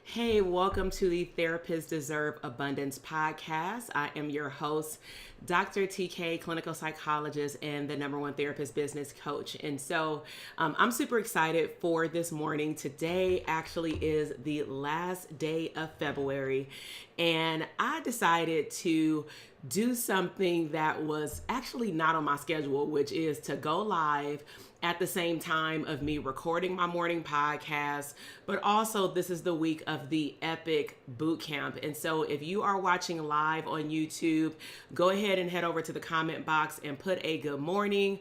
Hey, welcome to the Therapists Deserve Abundance podcast. I am your host, Dr. TK, clinical psychologist and the #1 therapist business coach. And so I'm super excited for this morning. Today actually is the last day of February, and I decided to do something that was actually not on my schedule, which is to go live at the same time of me recording my morning podcast. But also, this is the week of the Epic Bootcamp. And so if you are watching live on YouTube, go ahead and head over to the comment box and put a good morning.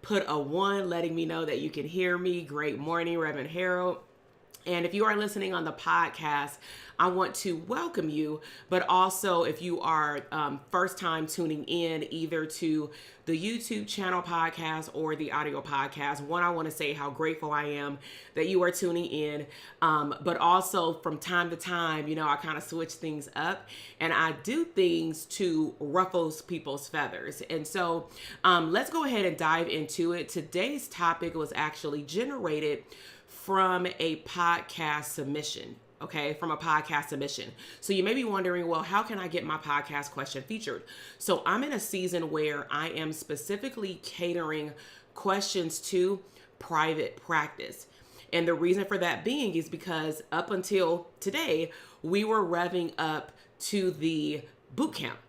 Put a 1 letting me know that you can hear me. Great morning, Reverend Harold. And if you are listening on the podcast, I want to welcome you. But also, if you are first time tuning in either to the YouTube channel podcast or the audio podcast, one, I want to say how grateful I am that you are tuning in. But also from time to time, I kind of switch things up and I do things to ruffle people's feathers. And so let's go ahead and dive into it. Today's topic was actually generated from a podcast submission. Okay, from a podcast submission. So you may be wondering, well, how can I get my podcast question featured? So I'm in a season where I am specifically catering questions to private practice. And the reason for that being is because up until today, we were revving up to the boot camp.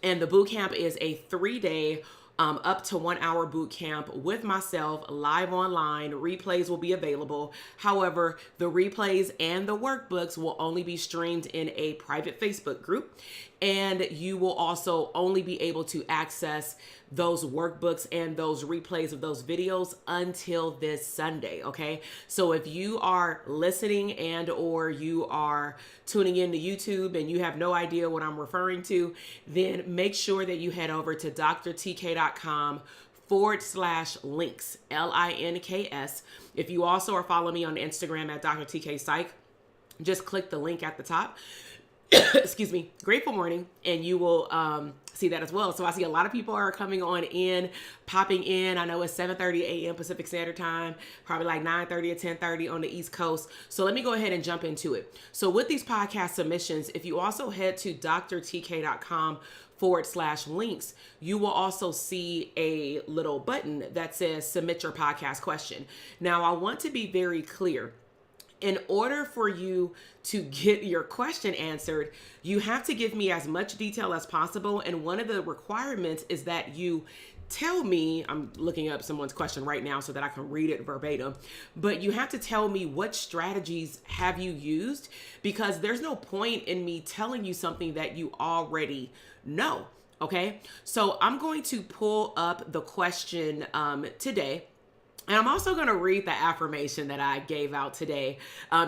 And the boot camp is a 3-day up to 1 hour boot camp with myself live online. Replays will be available. However, the replays and the workbooks will only be streamed in a private Facebook group. And you will also only be able to access those workbooks and those replays of those videos until this Sunday. Okay. So if you are listening and or you are tuning into YouTube and you have no idea what I'm referring to, then make sure that you head over to drtk.com/links, LINKS. If you also are following me on Instagram at Dr. TK Psych, just click the link at the top. Excuse me, grateful morning, and you will see that as well. So I see a lot of people are coming on in, popping in. I know it's 7:30 a.m. Pacific Standard Time, probably like 9:30 or 10:30 on the East Coast. So let me go ahead and jump into it. So with these podcast submissions, if you also head to drtk.com/links, you will also see a little button that says submit your podcast question. Now, I want to be very clear. In order for you to get your question answered, you have to give me as much detail as possible. And one of the requirements is that you tell me, I'm looking up someone's question right now so that I can read it verbatim, but you have to tell me what strategies have you used, because there's no point in me telling you something that you already know. Okay. So I'm going to pull up the question today. And I'm also going to read the affirmation that I gave out today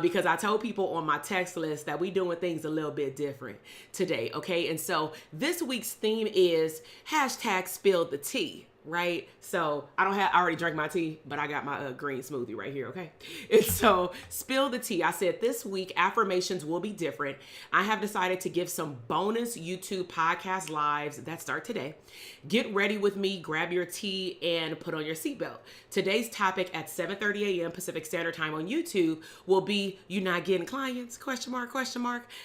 because I told people on my text list that we doing things a little bit different today. Okay. And so this week's theme is #spill the tea. Right. So I already drank my tea, but I got my green smoothie right here. Okay. And so spill the tea. I said this week affirmations will be different. I have decided to give some bonus YouTube podcast lives that start today. Get ready with me, grab your tea and put on your seatbelt. Today's topic at 7:30 a.m. Pacific Standard Time on YouTube will be, you not getting clients? ?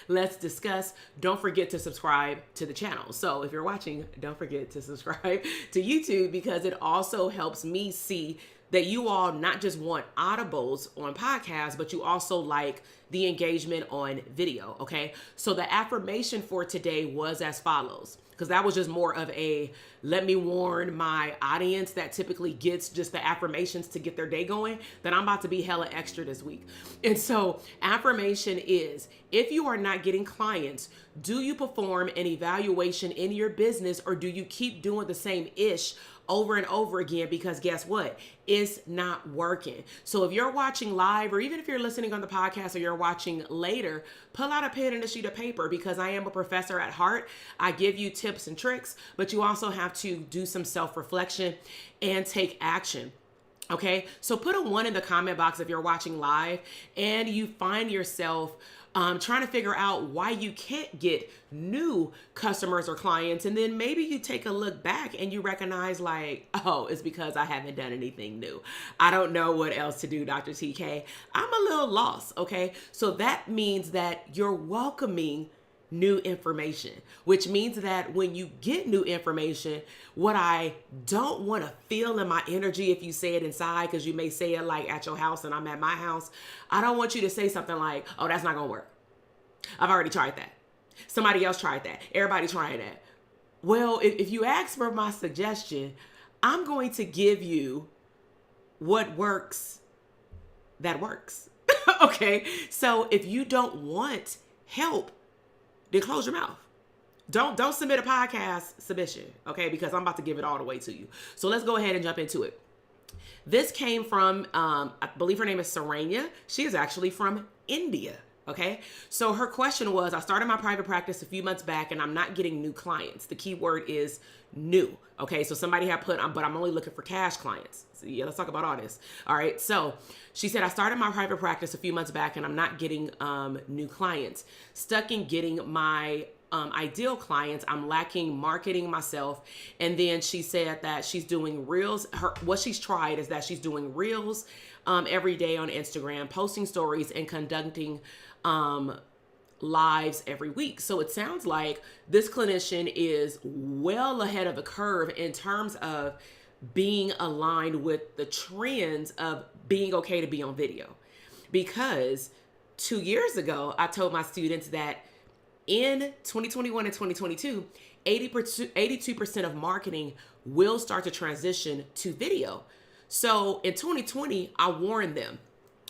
Let's discuss. Don't forget to subscribe to the channel. So if you're watching, don't forget to subscribe to YouTube, because it also helps me see that you all not just want audibles on podcasts, but you also like the engagement on video. Okay. So the affirmation for today was as follows, because that was just more of a, let me warn my audience that typically gets just the affirmations to get their day going, that I'm about to be hella extra this week. And so affirmation is, if you are not getting clients, do you perform an evaluation in your business, or do you keep doing the same ish over and over again? Because guess what? It's not working. So if you're watching live, or even if you're listening on the podcast or you're watching later, pull out a pen and a sheet of paper, because I am a professor at heart. I give you tips and tricks, but you also have to do some self-reflection and take action. Okay, so put a 1 in the comment box if you're watching live and you find yourself trying to figure out why you can't get new customers or clients. And then maybe you take a look back and you recognize like, oh, it's because I haven't done anything new. I don't know what else to do, Dr. TK. I'm a little lost. Okay, so that means that you're welcoming new information, which means that when you get new information, what I don't want to feel in my energy, if you say it inside, because you may say it like at your house and I'm at my house, I don't want you to say something like, oh, that's not going to work. I've already tried that. Somebody else tried that. Everybody trying that. Well, if you ask for my suggestion, I'm going to give you what works that works. Okay. So if you don't want help, then close your mouth. Don't submit a podcast submission, okay? Because I'm about to give it all the way to you. So let's go ahead and jump into it. This came from, I believe her name is Saranya. She is actually from India, okay? So her question was, I started my private practice a few months back and I'm not getting new clients. The key word is new, okay? So somebody had put, but I'm only looking for cash clients. So yeah, let's talk about all this. All right, so she said, I started my private practice a few months back and I'm not getting new clients. Stuck in getting my ideal clients. I'm lacking marketing myself. And then she said that she's doing reels. What she's tried is that she's doing reels every day on Instagram, posting stories and conducting lives every week. So it sounds like this clinician is well ahead of the curve in terms of being aligned with the trends of being okay to be on video. Because 2 years ago, I told my students that in 2021 and 2022, 82% of marketing will start to transition to video. So in 2020, I warned them.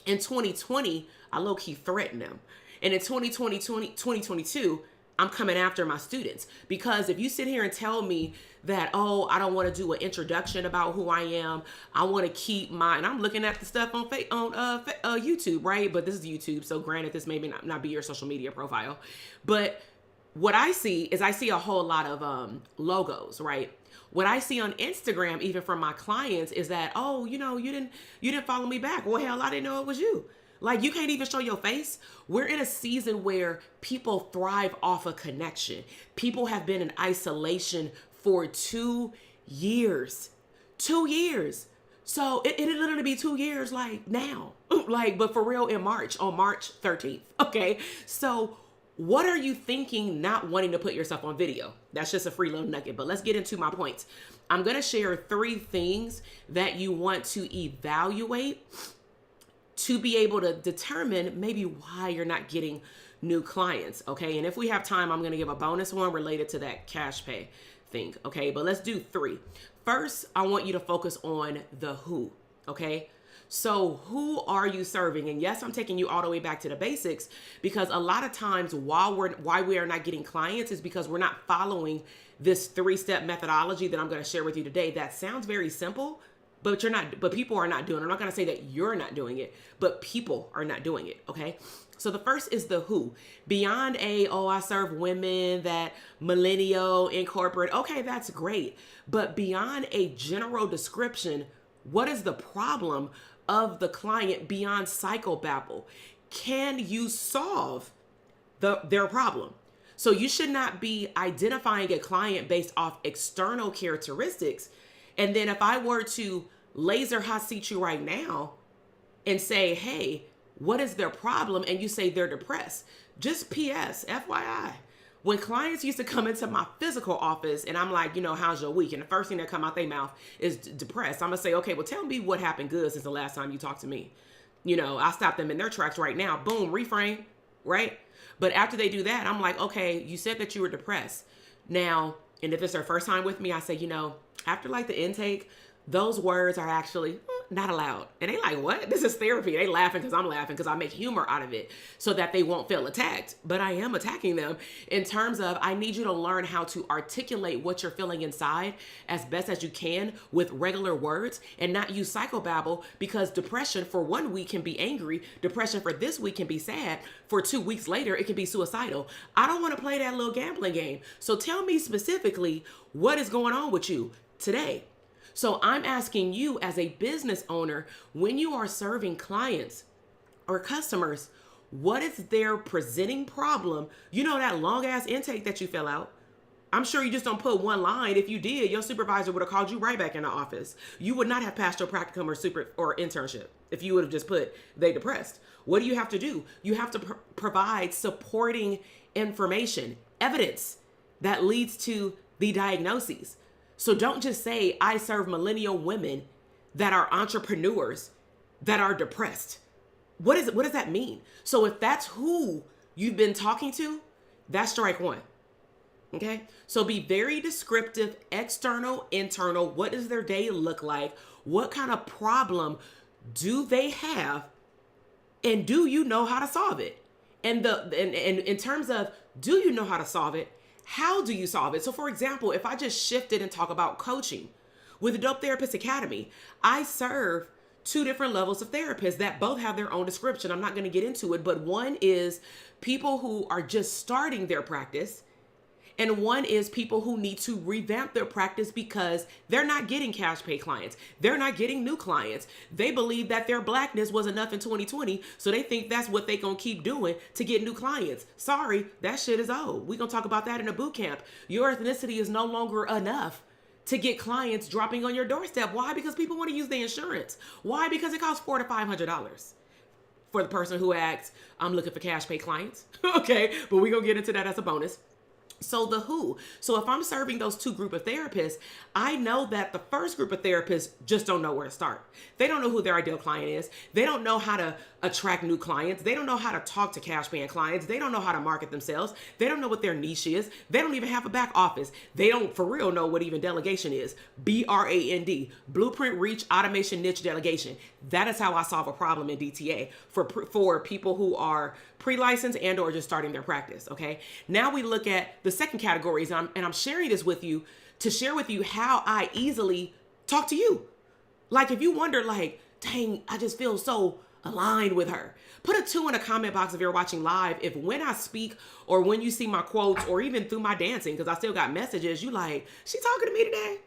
In 2020, I low-key threatened them. And in 2022, I'm coming after my students. Because if you sit here and tell me that, oh, I don't want to do an introduction about who I am, I want to keep and I'm looking at the stuff on YouTube, right? But this is YouTube, so granted, this may not be your social media profile. But what I see is I see a whole lot of logos, right? What I see on Instagram, even from my clients, is that, oh, you didn't follow me back. Well, hell, I didn't know it was you. Like, you can't even show your face. We're in a season where people thrive off a connection. People have been in isolation for 2 years. 2 years. So it'll literally be 2 years like now. Like, but for real on March 13th. Okay. So what are you thinking not wanting to put yourself on video? That's just a free little nugget, but let's get into my points. I'm going to share 3 things that you want to evaluate to be able to determine maybe why you're not getting new clients, okay? And if we have time, I'm gonna give a bonus one related to that cash pay thing, okay? But let's do 3. First, I want you to focus on the who, okay? So who are you serving? And yes, I'm taking you all the way back to the basics, because a lot of times why we are not getting clients is because we're not following this 3-step methodology that I'm gonna share with you today. That sounds very simple, but people are not doing it. I'm not going to say that you're not doing it, but people are not doing it. Okay. So the first is the who. Beyond I serve women, that millennial in corporate. Okay, that's great. But beyond a general description, what is the problem of the client beyond psychobabble? Can you solve their problem? So you should not be identifying a client based off external characteristics. And then if I were to laser hot seat you right now and say, hey, what is their problem? And you say they're depressed. Just PS, FYI. When clients used to come into my physical office and I'm like, how's your week? And the first thing that come out their mouth is depressed. I'm going to say, okay, well, tell me what happened good since the last time you talked to me. I stop them in their tracks right now. Boom, reframe, right? But after they do that, I'm like, okay, you said that you were depressed. Now, and if it's their first time with me, I say, after like the intake, those words are actually not allowed. And they like, what? This is therapy. They laughing because I'm laughing because I make humor out of it so that they won't feel attacked. But I am attacking them in terms of, I need you to learn how to articulate what you're feeling inside as best as you can with regular words and not use psychobabble, because depression for 1 week can be angry. Depression for this week can be sad. For 2 weeks later, it can be suicidal. I don't want to play that little gambling game. So tell me specifically what is going on with you today. So I'm asking you as a business owner, when you are serving clients or customers, what is their presenting problem? You know, that long ass intake that you fill out. I'm sure you just don't put one line. If you did, your supervisor would have called you right back in the office. You would not have passed your practicum or internship if you would have just put they depressed. What do you have to do? You have to provide supporting information, evidence that leads to the diagnoses. So don't just say, I serve millennial women that are entrepreneurs that are depressed. What does that mean? So if that's who you've been talking to, that's strike one. Okay. So be very descriptive, external, internal. What does their day look like? What kind of problem do they have? And do you know how to solve it? And in terms of, do you know how to solve it? How do you solve it? So for example, if I just shifted and talk about coaching with the Dope Therapist Academy, I serve two different levels of therapists that both have their own description. I'm not going to get into it, but one is people who are just starting their practice. And one is people who need to revamp their practice because they're not getting cash pay clients. They're not getting new clients. They believe that their blackness was enough in 2020. So they think that's what they going to keep doing to get new clients. Sorry, that shit is old. We're going to talk about that in a boot camp. Your ethnicity is no longer enough to get clients dropping on your doorstep. Why? Because people want to use the insurance. Why? Because it costs $400 to $500 for the person who asks, I'm looking for cash pay clients. Okay, but we're going to get into that as a bonus. So the who. So if I'm serving those two group of therapists, I know that the first group of therapists just don't know where to start. They don't know who their ideal client is. They don't know how to attract new clients. They don't know how to talk to cash paying clients. They don't know how to market themselves. They don't know what their niche is. They don't even have a back office. They don't for real know what even delegation is. BRAND, Blueprint Reach Automation Niche Delegation. That is how I solve a problem in DTA for people who are pre-licensed and or just starting their practice. Okay. Now we look at the second categories, and I'm sharing this with you to share with you how I easily talk to you. Like if you wonder, like, dang, I just feel so aligned with her. Put a 2 in the comment box if you're watching live. If when I speak or when you see my quotes or even through my dancing, because I still got messages, you like, she talking to me today?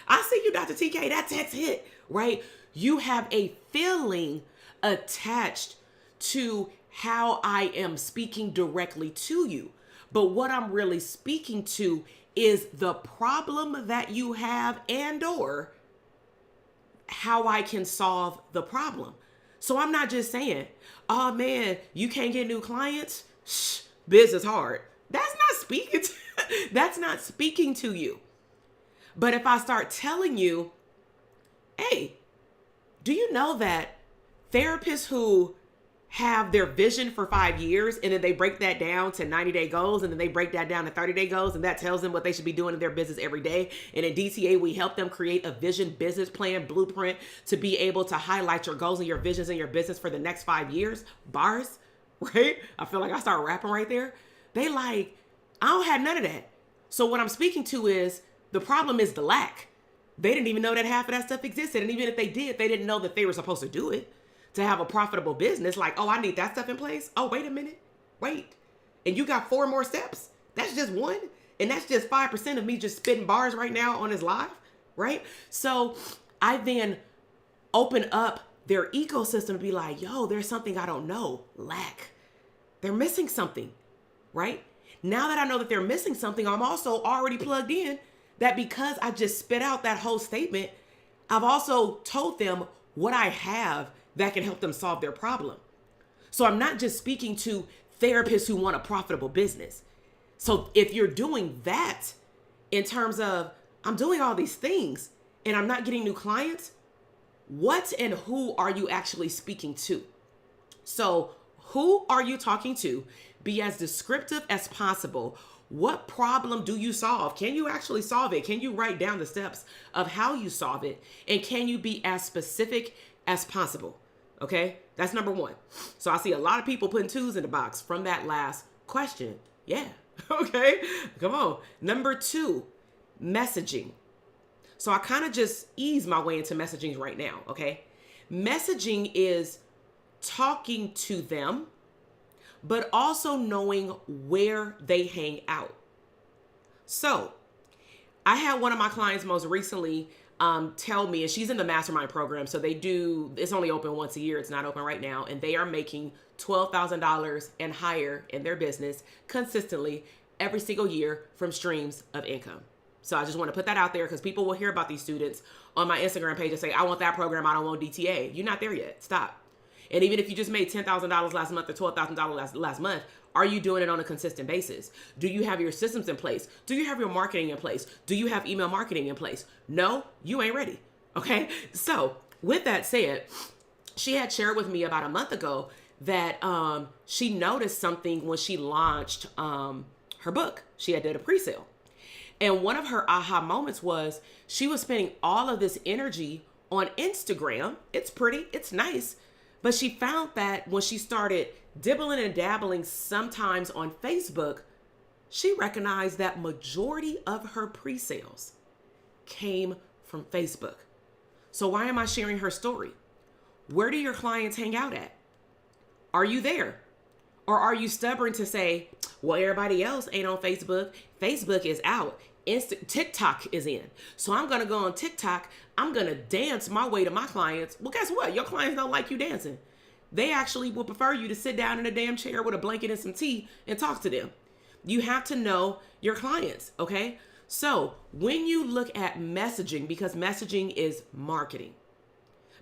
I see you, Dr. TK, that text hit, right? You have a feeling attached to how I am speaking directly to you. But what I'm really speaking to is the problem that you have and or how I can solve the problem. So I'm not just saying, oh man, you can't get new clients. Shh, business hard. That's not speaking to you. But if I start telling you, hey, do you know that therapists who have their vision for 5 years and then they break that down to 90-day goals and then they break that down to 30-day goals and that tells them what they should be doing in their business every day. And in DTA, we help them create a vision, business plan, blueprint to be able to highlight your goals and your visions in your business for the next 5 years. Bars, right? I feel like I start rapping right there. They like, I don't have none of that. So what I'm speaking to is the problem is the lack. They didn't even know that half of that stuff existed. And even if they did, they didn't know that they were supposed to do it to have a profitable business. Like, oh, I need that stuff in place. Oh, wait a minute. Wait. And you got 4 more steps. That's just one. And that's just 5% of me just spitting bars right now on this live. Right. So I then open up their ecosystem to be like, yo, there's something I don't know. Lack. They're missing something. Right. Now that I know that they're missing something, I'm also already plugged in that because I just spit out that whole statement, I've also told them what I have that can help them solve their problem. So I'm not just speaking to therapists who want a profitable business. So if you're doing that in terms of, I'm doing all these things and I'm not getting new clients, what and who are you actually speaking to? So who are you talking to? Be as descriptive as possible. What problem do you solve? Can you actually solve it? Can you write down the steps of how you solve it? And can you be as specific as possible? Okay, that's number 1. So I see a lot of people putting 2s in the box from that last question. Yeah, okay, come on. Number 2, messaging. So I kind of just ease my way into messaging right now, okay? Messaging is talking to them, but also knowing where they hang out. So I had one of my clients most recently. tell me, and she's in the mastermind program, so it's only open once a year. It's not open right now. And they are making $12,000 and higher in their business consistently every single year from streams of income. So I just want to put that out there because people will hear about these students on my Instagram page and say, I want that program. I don't want DTA. You're not there yet. Stop. And even if you just made $10,000 last month or $12,000 last month, are you doing it on a consistent basis? Do you have your systems in place? Do you have your marketing in place? Do you have email marketing in place? No, you ain't ready. Okay. So with that said, she had shared with me about a month ago that she noticed something when she launched her book. She had did a pre-sale. And one of her aha moments was she was spending all of this energy on Instagram. It's pretty, it's nice. But she found that when she started dibbling and dabbling sometimes on Facebook, she recognized that majority of her pre-sales came from Facebook. So why am I sharing her story? Where do your clients hang out at? Are you there? Or are you stubborn to say, well, everybody else ain't on Facebook. Facebook is out. TikTok is in. So I'm going to go on TikTok. I'm going to dance my way to my clients. Well, guess what? Your clients don't like you dancing. They actually will prefer you to sit down in a damn chair with a blanket and some tea and talk to them. You have to know your clients, okay? So when you look at messaging, because messaging is marketing,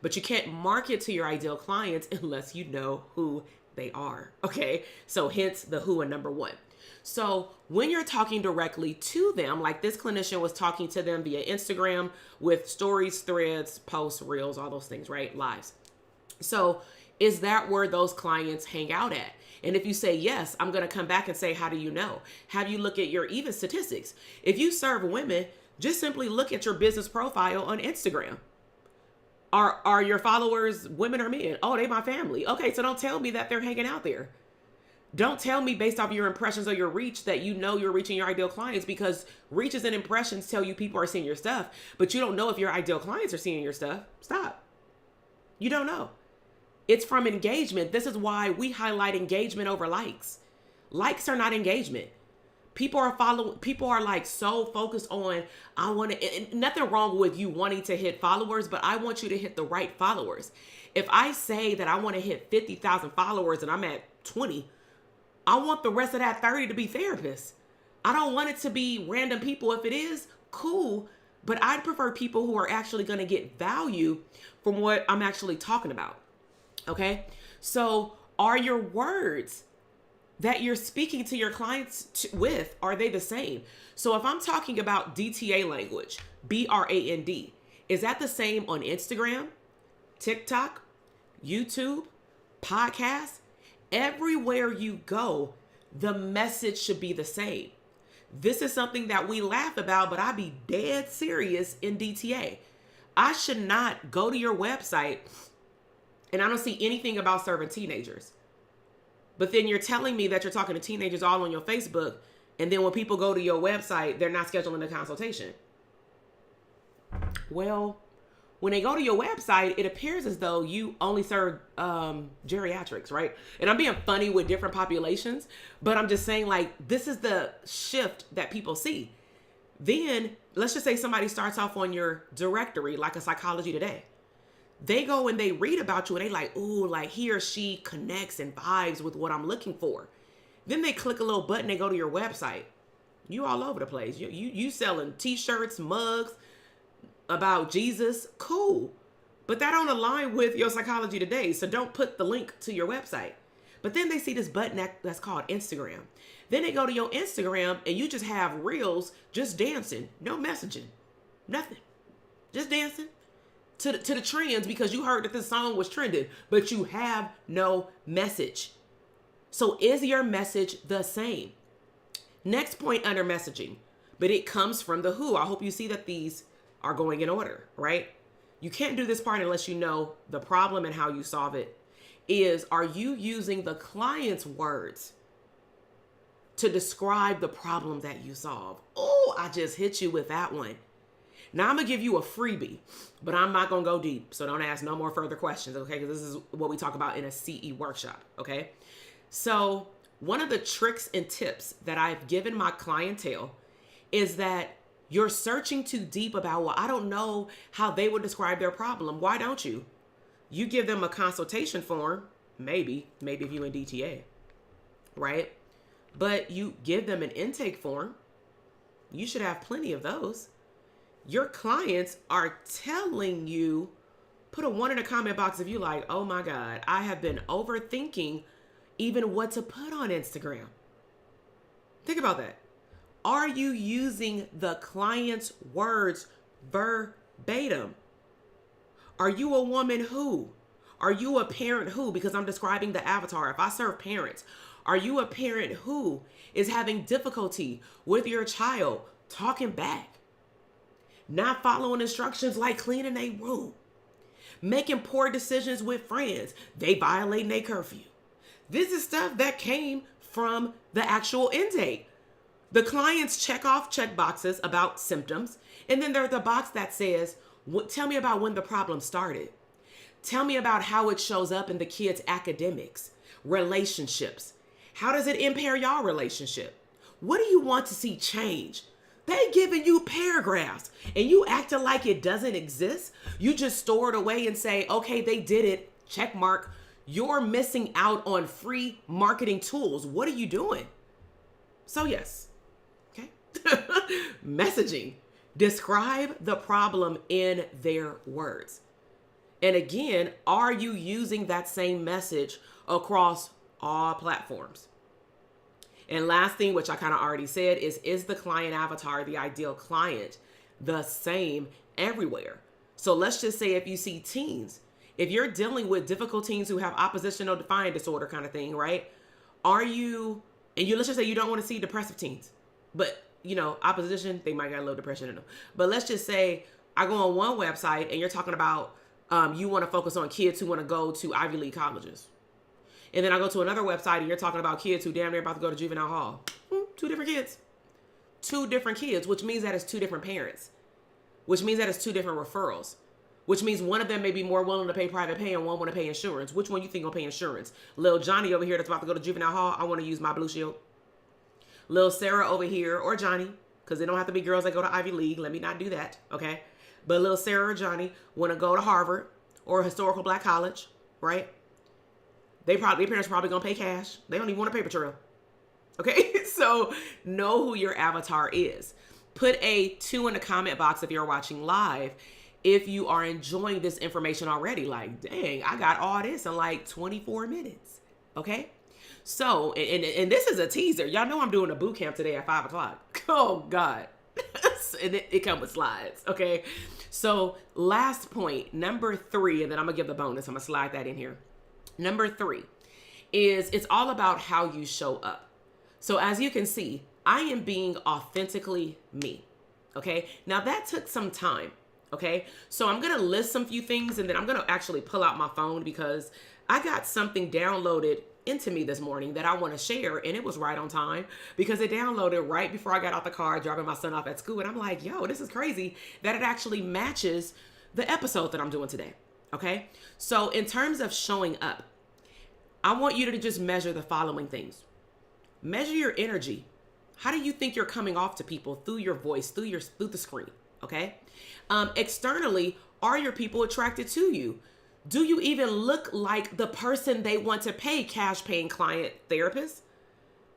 but you can't market to your ideal clients unless you know who they are, okay? So hence the who and number one. So when you're talking directly to them, like this clinician was talking to them via Instagram with stories, threads, posts, reels, all those things, right? Lives. So is that where those clients hang out at? And if you say yes, I'm going to come back and say, how do you know? Have you look at your even statistics? If you serve women, just simply look at your business profile on Instagram. Are your followers women or men? Oh, they my family. Okay, so don't tell me that they're hanging out there. Don't tell me based off your impressions or your reach that you know you're reaching your ideal clients, because reaches and impressions tell you people are seeing your stuff, but you don't know if your ideal clients are seeing your stuff. Stop. You don't know. It's from engagement. This is why we highlight engagement over likes. Likes are not engagement. People are like so focused on, I want to, nothing wrong with you wanting to hit followers, but I want you to hit the right followers. If I say that I want to hit 50,000 followers and I'm at 20, I want the rest of that 30 to be therapists. I don't want it to be random people. If it is, cool. But I'd prefer people who are actually going to get value from what I'm actually talking about. Okay. So are your words that you're speaking to your clients with, are they the same? So if I'm talking about DTA language, BRAND, is that the same on Instagram, TikTok, YouTube, podcasts? Everywhere you go, the message should be the same. This is something that we laugh about, but I be dead serious in DTA. I should not go to your website and I don't see anything about serving teenagers. But then you're telling me that you're talking to teenagers all on your Facebook, and then when people go to your website, they're not scheduling a consultation. Well, when they go to your website, it appears as though you only serve geriatrics, right? And I'm being funny with different populations, but I'm just saying, like, this is the shift that people see. Then let's just say somebody starts off on your directory, like a Psychology Today. They go and they read about you and they like, ooh, like he or she connects and vibes with what I'm looking for. Then they click a little button, they go to your website. You all over the place. You selling t-shirts, mugs about Jesus. Cool. But that don't align with your Psychology Today. So don't put the link to your website. But then they see this button that's called Instagram. Then they go to your Instagram and you just have reels, just dancing, no messaging, nothing, just dancing to the trends because you heard that this song was trending, but you have no message. So is your message the same? Next point under messaging, but it comes from the who. I hope you see that these are going in order, right? You can't do this part unless you know the problem and how you solve it. Are you using the client's words to describe the problem that you solve? Oh, I just hit you with that one. Now I'm going to give you a freebie, but I'm not going to go deep. So don't ask no more further questions, okay? Because this is what we talk about in a CE workshop, okay? So one of the tricks and tips that I've given my clientele is that You're searching too deep about, well, I don't know how they would describe their problem. Why don't you? You give them a consultation form, maybe if you in DTA, right? But you give them an intake form. You should have plenty of those. Your clients are telling you, put a 1 in the comment box if you like, oh my God, I have been overthinking even what to put on Instagram. Think about that. Are you using the client's words verbatim? Are you a woman who? Are you a parent who? Because I'm describing the avatar. If I serve parents, are you a parent who is having difficulty with your child talking back? Not following instructions like cleaning a room. Making poor decisions with friends. They violating their curfew. This is stuff that came from the actual intake. The clients check off check boxes about symptoms. And then there's the box that says, tell me about when the problem started. Tell me about how it shows up in the kids' academics, relationships. How does it impair y'all relationship? What do you want to see change? They giving you paragraphs and you acting like it doesn't exist. You just store it away and say, okay, they did it. Check mark. You're missing out on free marketing tools. What are you doing? So yes, okay. Messaging. Describe the problem in their words. And again, are you using that same message across all platforms? And last thing, which I kind of already said, is the client avatar, the ideal client, the same everywhere? So let's just say if you see teens, if you're dealing with difficult teens who have oppositional defiant disorder kind of thing, right? Let's just say you don't want to see depressive teens, but opposition, they might got a little depression in them. But let's just say I go on one website and you're talking about you want to focus on kids who want to go to Ivy League colleges. And then I go to another website and you're talking about kids who damn near about to go to juvenile hall. Two different kids. Two different kids, which means that it's two different parents. Which means that it's two different referrals. Which means one of them may be more willing to pay private pay and one want to pay insurance. Which one you think will pay insurance? Lil Johnny over here that's about to go to juvenile hall, I want to use my Blue Shield. Lil Sarah over here, or Johnny, because they don't have to be girls that go to Ivy League. Let me not do that, okay? But Lil Sarah or Johnny want to go to Harvard or a historical black college, right? Their parents probably going to pay cash. They don't even want a paper trail. Okay, so know who your avatar is. Put a 2 in the comment box if you're watching live. If you are enjoying this information already, like, dang, I got all this in like 24 minutes. Okay, so, and this is a teaser. Y'all know I'm doing a boot camp today at 5 o'clock. Oh, God. And it comes with slides. Okay, so last point, number 3, and then I'm going to give the bonus. I'm going to slide that in here. Number 3 is it's all about how you show up. So as you can see, I am being authentically me. Okay. Now that took some time. Okay. So I'm going to list some few things and then I'm going to actually pull out my phone because I got something downloaded into me this morning that I want to share. And it was right on time because it downloaded right before I got out the car, dropping my son off at school. And I'm like, yo, this is crazy that it actually matches the episode that I'm doing today. Okay. So in terms of showing up, I want you to just measure the following things. Measure your energy. How do you think you're coming off to people through your voice, through the screen? Okay. Externally, are your people attracted to you? Do you even look like the person they want to pay, cash paying client therapist?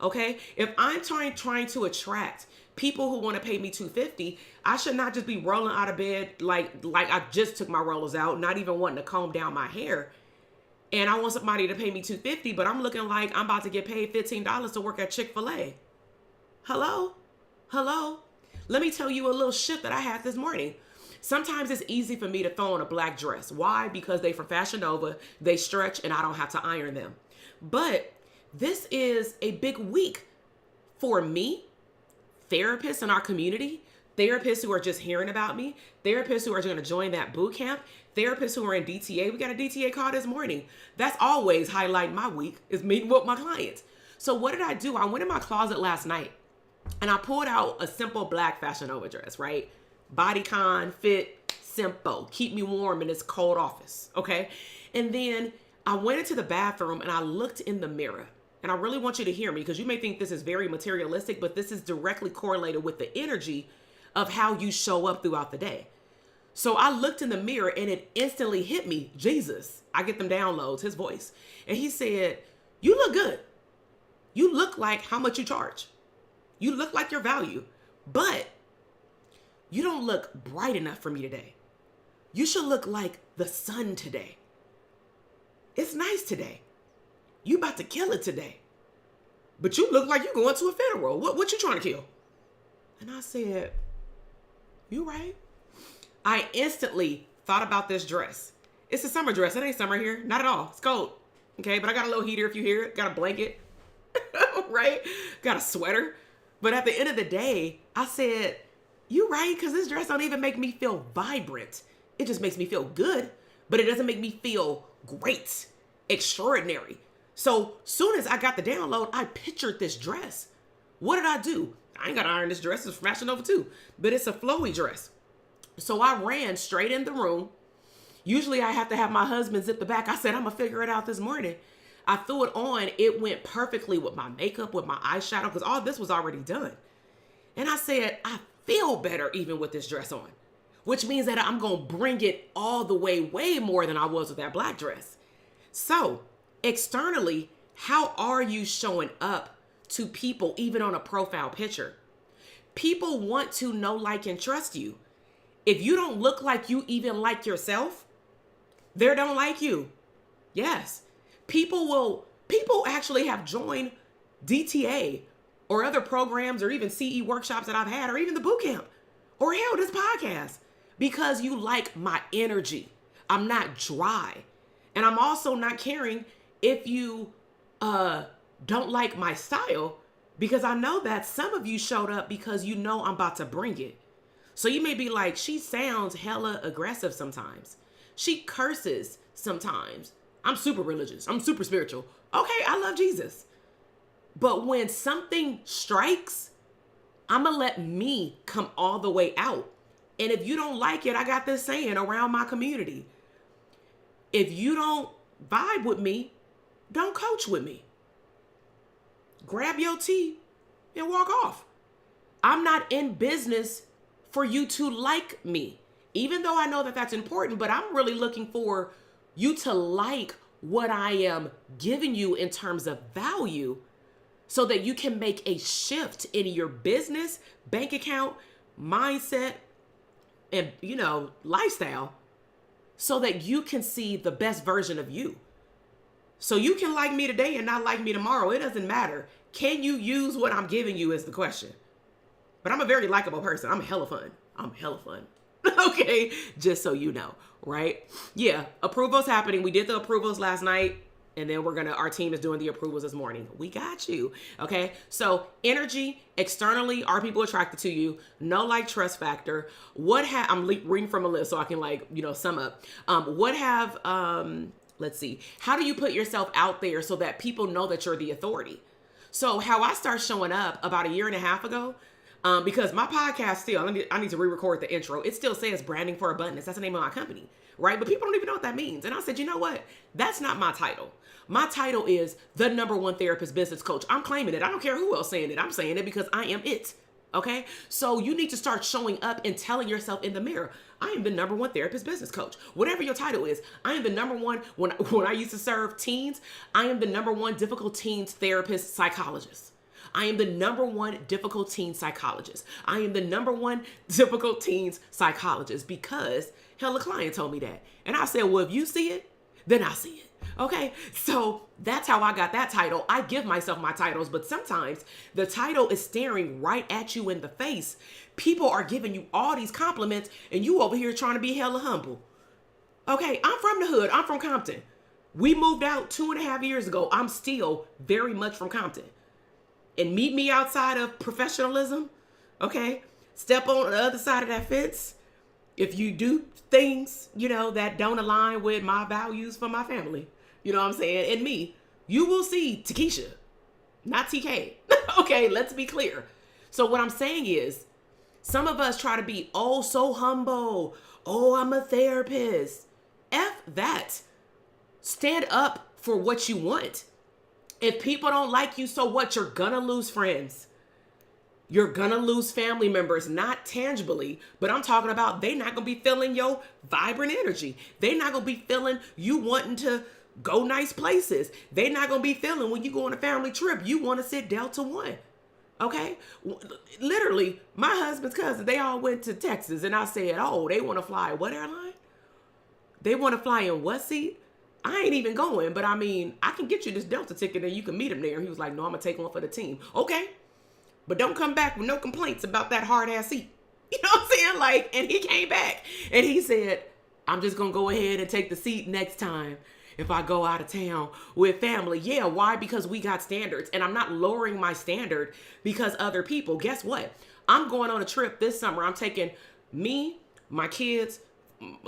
Okay. If I'm trying to attract people who want to pay me $250, I should not just be rolling out of bed like I just took my rollers out, not even wanting to comb down my hair. And I want somebody to pay me $250, but I'm looking like I'm about to get paid $15 to work at Chick-fil-A. Hello? Let me tell you a little shift that I had this morning. Sometimes it's easy for me to throw on a black dress. Why? Because they from Fashion Nova, they stretch and I don't have to iron them. But this is a big week for me, therapists in our community, therapists who are just hearing about me, therapists who are going to join that boot camp, therapists who are in DTA. We got a DTA call this morning. That's always highlighting my week is meeting with my clients. So what did I do? I went in my closet last night and I pulled out a simple black Fashion Nova dress, right? Bodycon, fit, simple, keep me warm in this cold office, okay? And then I went into the bathroom and I looked in the mirror. And I really want you to hear me because you may think this is very materialistic, but this is directly correlated with the energy of how you show up throughout the day. So I looked in the mirror and it instantly hit me, Jesus. I get them downloads, his voice. And he said, you look good. You look like how much you charge. You look like your value, but you don't look bright enough for me today. You should look like the sun today. It's nice today. You about to kill it today. But you look like you're going to a funeral. What you trying to kill? And I said, you right. I instantly thought about this dress. It's a summer dress. It ain't summer here. Not at all. It's cold. Okay, but I got a little heater if you hear it. Got a blanket. Right? Got a sweater. But at the end of the day, I said, you right, because this dress don't even make me feel vibrant. It just makes me feel good, but it doesn't make me feel great, extraordinary. So soon as I got the download, I pictured this dress. What did I do? I ain't got to iron this dress. It's from Fashion Nova too, but it's a flowy dress. So I ran straight in the room. Usually I have to have my husband zip the back. I said, I'm going to figure it out this morning. I threw it on. It went perfectly with my makeup, with my eyeshadow, because all this was already done. And I said, I feel better even with this dress on, which means that I'm going to bring it all the way more than I was with that black dress. So externally, how are you showing up to people, even on a profile picture? People want to know, like, and trust you. If you don't look like you even like yourself, they don't like you. Yes. People actually have joined DTA or other programs or even CE workshops that I've had, or even the bootcamp, or hell, this podcast, because you like my energy. I'm not dry. And I'm also not caring if you don't like my style, because I know that some of you showed up because you know I'm about to bring it. So you may be like, she sounds hella aggressive sometimes. She curses sometimes. I'm super religious. I'm super spiritual. Okay, I love Jesus. But when something strikes, I'm going to let me come all the way out. And if you don't like it, I got this saying around my community. If you don't vibe with me, don't coach with me. Grab your tea and walk off. I'm not in business for you to like me, even though I know that that's important, but I'm really looking for you to like what I am giving you in terms of value, so that you can make a shift in your business, bank account, mindset, and, lifestyle, so that you can see the best version of you. So you can like me today and not like me tomorrow. It doesn't matter. Can you use what I'm giving you is the question. But I'm a very likable person. I'm hella fun. Okay, just so you know, right? Yeah, approvals happening. We did the approvals last night, and then our team is doing the approvals this morning. We got you, okay? So energy, externally, are people attracted to you? No, like, trust factor. I'm reading from a list so I can sum up. Let's see. How do you put yourself out there so that people know that you're the authority? So how I start showing up about a year and a half ago, because my podcast still, I need to re-record the intro. It still says Branding for Abundance. That's the name of my company, right? But people don't even know what that means. And I said, you know what? That's not my title. My title is the #1 therapist business coach. I'm claiming it. I don't care who else saying it. I'm saying it because I am it. Okay. So you need to start showing up and telling yourself in the mirror, I am the #1 therapist business coach. Whatever your title is, I am the #1. When I used to serve teens, I am the #1 difficult teens therapist psychologist. I am the #1 difficult teen psychologist. I am the #1 difficult teens psychologist because hella client told me that. And I said, well, if you see it, then I see it. Okay. So that's how I got that title. I give myself my titles, but sometimes the title is staring right at you in the face. People are giving you all these compliments and you over here trying to be hella humble. Okay. I'm from the hood. I'm from Compton. We moved out 2.5 years ago. I'm still very much from Compton. And meet me outside of professionalism, okay? Step on the other side of that fence. If you do things, that don't align with my values for my family, you know what I'm saying, and me, you will see Takesha, not TK. Okay, let's be clear. So what I'm saying is, some of us try to be, so humble. I'm a therapist. F that. Stand up for what you want. If people don't like you, so what? You're gonna lose friends. You're gonna lose family members, not tangibly, but I'm talking about they not gonna be feeling your vibrant energy. They not gonna be feeling you wanting to go nice places. They not gonna be feeling when you go on a family trip, you wanna sit Delta One. Okay? Literally, my husband's cousin, they all went to Texas and I said, oh, they wanna fly what airline? They wanna fly in what seat? I ain't even going, but I mean, I can get you this Delta ticket and you can meet him there. He was like, no, I'm gonna take one for the team. Okay. But don't come back with no complaints about that hard ass seat. You know what I'm saying? Like, and he came back and he said, I'm just going to go ahead and take the seat next time if I go out of town with family. Yeah. Why? Because we got standards, and I'm not lowering my standard because other people. Guess what? I'm going on a trip this summer. I'm taking me, my kids,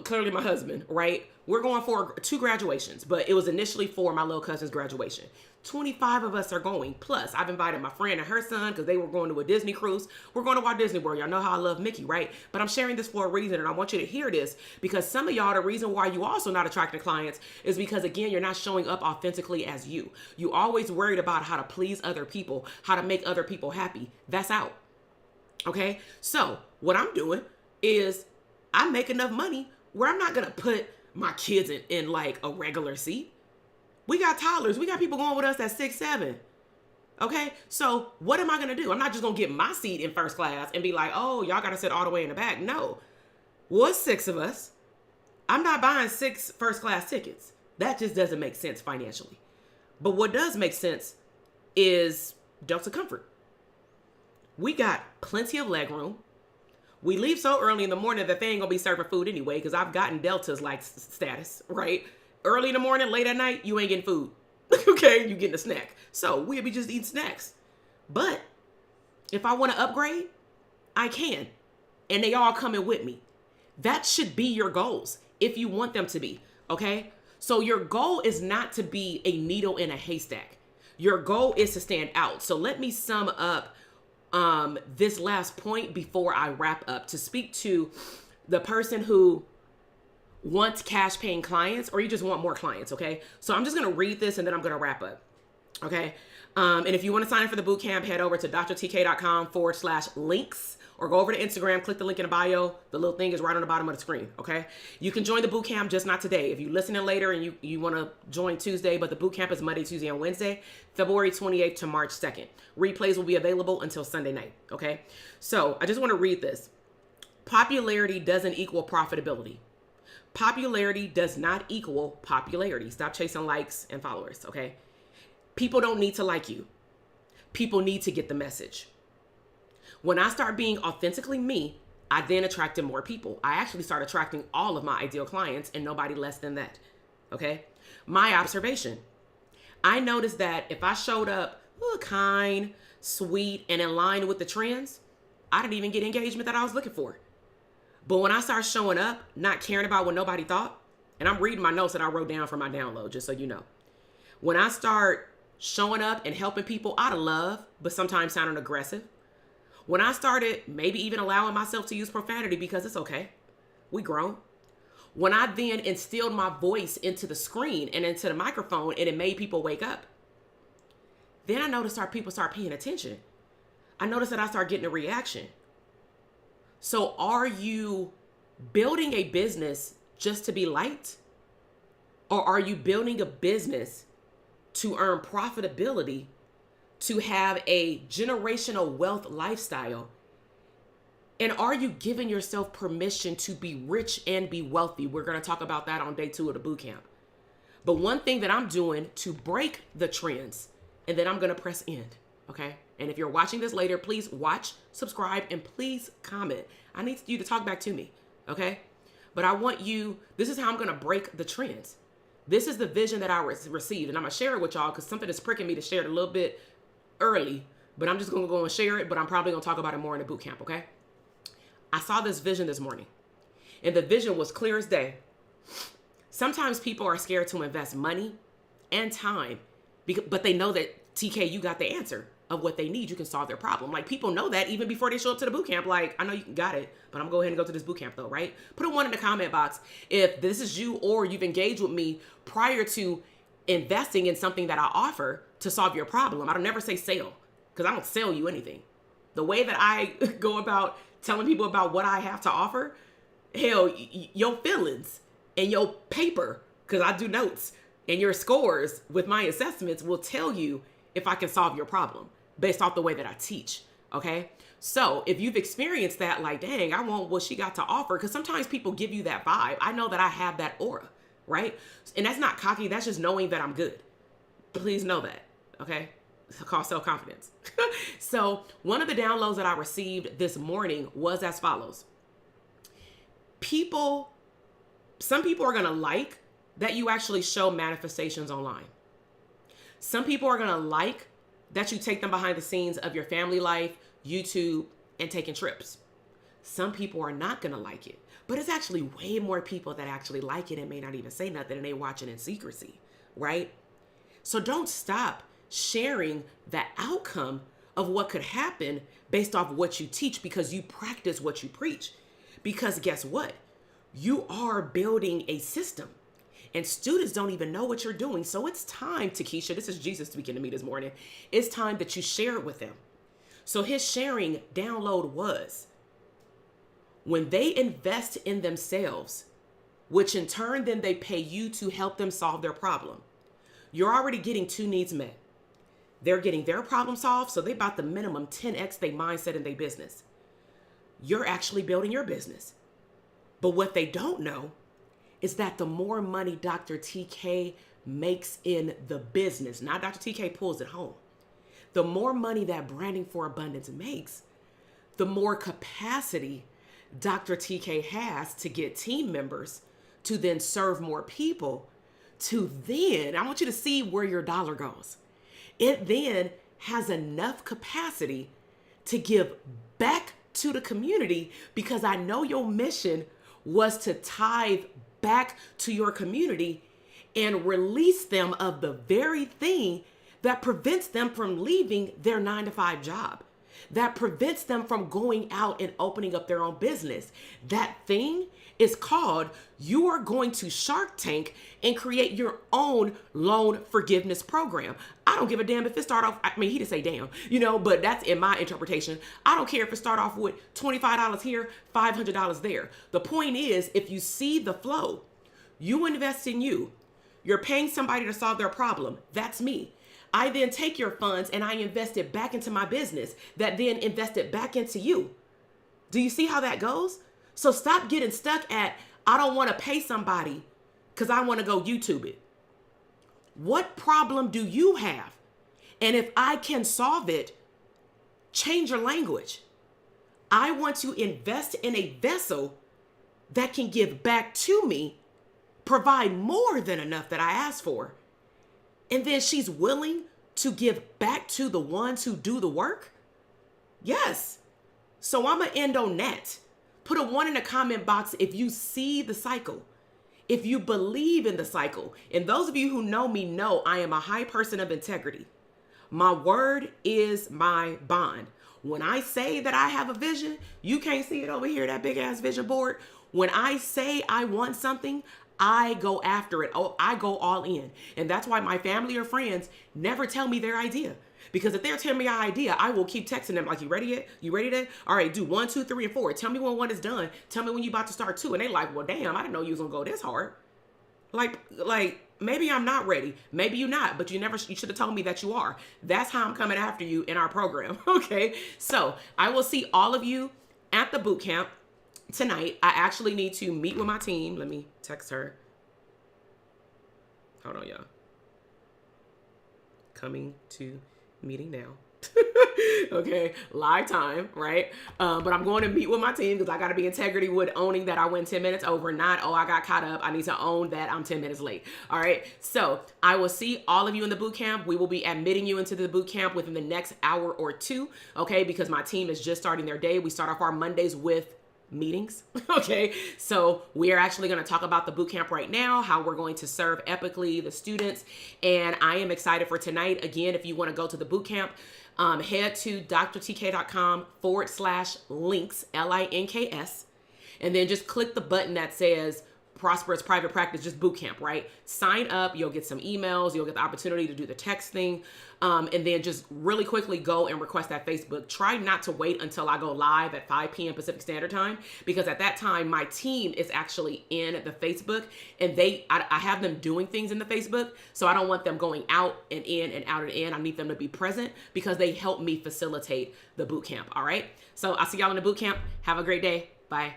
clearly my husband, right? We're going for 2 graduations, but it was initially for my little cousin's graduation. 25 of us are going. Plus, I've invited my friend and her son because they were going to a Disney cruise. We're going to Walt Disney World. Y'all know how I love Mickey, right? But I'm sharing this for a reason, and I want you to hear this because some of y'all, the reason why you also not attracting clients is because, again, you're not showing up authentically as you. You always worried about how to please other people, how to make other people happy. That's out. Okay? So what I'm doing is I make enough money where I'm not going to put my kids in like a regular seat. We got toddlers. We got people going with us at 6, 7. Okay. So what am I going to do? I'm not just going to get my seat in first class and be like, oh, y'all got to sit all the way in the back. No. Well, it's 6 of us. I'm not buying 6 first class tickets. That just doesn't make sense financially. But what does make sense is Delta Comfort. We got plenty of leg room. We leave so early in the morning that they ain't gonna be serving food anyway, because I've gotten Delta's like status, right? Early in the morning, late at night, you ain't getting food. Okay, you getting a snack. So we'll be just eating snacks. But if I want to upgrade, I can. And they all coming with me. That should be your goals if you want them to be, okay? So your goal is not to be a needle in a haystack. Your goal is to stand out. So let me sum up this last point before I wrap up to speak to the person who wants cash paying clients, or you just want more clients. Okay. So I'm just going to read this and then I'm going to wrap up. Okay. And if you want to sign up for the bootcamp, head over to drtk.com/links or go over to Instagram, click the link in the bio. The little thing is right on the bottom of the screen. Okay. You can join the bootcamp, just not today. If you're listening later and you want to join Tuesday, but the bootcamp is Monday, Tuesday, and Wednesday, February 28th to March 2nd. Replays will be available until Sunday night. Okay. So I just want to read this. Popularity doesn't equal profitability. Popularity does not equal popularity. Stop chasing likes and followers. Okay. People don't need to like you. People need to get the message. When I start being authentically me, I then attracted more people. I actually start attracting all of my ideal clients and nobody less than that. Okay. My observation. I noticed that if I showed up kind, sweet, and in line with the trends, I didn't even get engagement that I was looking for. But when I start showing up, not caring about what nobody thought, and I'm reading my notes that I wrote down for my download, just so you know. When I start showing up and helping people out of love, but sometimes sounding aggressive. When I started maybe even allowing myself to use profanity because it's okay. We grown. When I then instilled my voice into the screen and into the microphone and it made people wake up. Then I noticed people start paying attention. I noticed that I start getting a reaction. So are you building a business just to be liked? Or are you building a business to earn profitability, to have a generational wealth lifestyle? And are you giving yourself permission to be rich and be wealthy? We're going to talk about that on day 2 of the bootcamp. But one thing that I'm doing to break the trends, and then I'm going to press end. Okay. And if you're watching this later, please watch, subscribe, and please comment. I need you to talk back to me. Okay. But I want you, this is how I'm going to break the trends. This is the vision that I received, and I'm going to share it with y'all because something is pricking me to share it a little bit early, but I'm just going to go and share it, but I'm probably going to talk about it more in the boot camp, okay? I saw this vision this morning, and the vision was clear as day. Sometimes people are scared to invest money and time, but they know that, TK, you got the answer of what they need. You can solve their problem. Like, people know that even before they show up to the boot camp. Like, I know you got it, but I'm going to go ahead and go to this boot camp though, right? Put a 1 in the comment box if this is you or you've engaged with me prior to investing in something that I offer to solve your problem. I don't never say sell because I don't sell you anything. The way that I go about telling people about what I have to offer, hell, your feelings and your paper, because I do notes, and your scores with my assessments will tell you if I can solve your problem based off the way that I teach, okay? So if you've experienced that, like, dang, I want what she got to offer, because sometimes people give you that vibe. I know that I have that aura, right? And that's not cocky, that's just knowing that I'm good. Please know that, okay? It's called self-confidence. So one of the downloads that I received this morning was as follows. Some people are gonna like that you actually show manifestations online. Some people are gonna like that you take them behind the scenes of your family life, YouTube, and taking trips. Some people are not gonna like it, but it's actually way more people that actually like it and may not even say nothing, and they watch it in secrecy, right? So don't stop sharing the outcome of what could happen based off what you teach, because you practice what you preach. Because guess what? You are building a system, and students don't even know what you're doing. So it's time, Takesha, this is Jesus speaking to me this morning. It's time that you share it with them. So his sharing download was, when they invest in themselves, which in turn then they pay you to help them solve their problem, you're already getting two needs met. They're getting their problem solved, so they about the minimum 10x their mindset in their business. You're actually building your business. But what they don't know is that the more money Dr. TK makes in the business, not Dr. TK pulls it home, the more money that Branding for Abundance makes, the more capacity Dr. TK has to get team members to then serve more people, to then, I want you to see where your dollar goes. It then has enough capacity to give back to the community, because I know your mission was to tithe back to your community and release them of the very thing that prevents them from leaving their 9-to-5 job, that prevents them from going out and opening up their own business. That thing is called, you are going to Shark Tank and create your own loan forgiveness program. I don't give a damn if it start off, I mean, he didn't say damn, but that's in my interpretation. I don't care if it start off with $25 here, $500 there. The point is, if you see the flow, you invest in you. You're paying somebody to solve their problem. That's me. I then take your funds and I invest it back into my business, that then invest it back into you. Do you see how that goes? So stop getting stuck at, I don't want to pay somebody because I want to go YouTube it. What problem do you have? And if I can solve it, change your language. I want to invest in a vessel that can give back to me, provide more than enough that I asked for. And then she's willing to give back to the ones who do the work? Yes. So I'm going to end on that. Put a 1 in the comment box if you see the cycle, if you believe in the cycle. And those of you who know me know I am a high person of integrity. My word is my bond. When I say that I have a vision, you can't see it over here, that big ass vision board. When I say I want something, I go after it. Oh, I go all in. And that's why my family or friends never tell me their idea. Because if they're telling me our idea, I will keep texting them like, you ready yet? You ready yet? All right, do 1, 2, 3, and 4. Tell me when 1 is done. Tell me when you about to start 2. And they like, well, damn, I didn't know you was gonna go this hard. Like maybe I'm not ready. Maybe you're not, but you should have told me that you are. That's how I'm coming after you in our program. Okay. So I will see all of you at the boot camp tonight. I actually need to meet with my team. Let me text her. Hold on, y'all. Coming to meeting now. Okay, live time, right? But I'm going to meet with my team because I got to be integrity with owning that I went 10 minutes over, not, oh, I got caught up. I need to own that I'm 10 minutes late. All right. So I will see all of you in the boot camp. We will be admitting you into the boot camp within the next hour or two. Okay. Because my team is just starting their day. We start off our Mondays with meetings. Okay. So we are actually going to talk about the boot camp right now, how we're going to serve epically the students. And I am excited for tonight. Again, if you want to go to the boot camp, head to drtk.com/links, LINKS, and then just click the button that says Prosperous Private Practice, just bootcamp, right? Sign up, you'll get some emails, you'll get the opportunity to do the texting, and then just really quickly go and request that Facebook. Try not to wait until I go live at 5 p.m. Pacific Standard Time, because at that time, my team is actually in the Facebook, and I have them doing things in the Facebook, so I don't want them going out and in and out and in. I need them to be present because they help me facilitate the bootcamp, all right? So I'll see y'all in the bootcamp. Have a great day. Bye.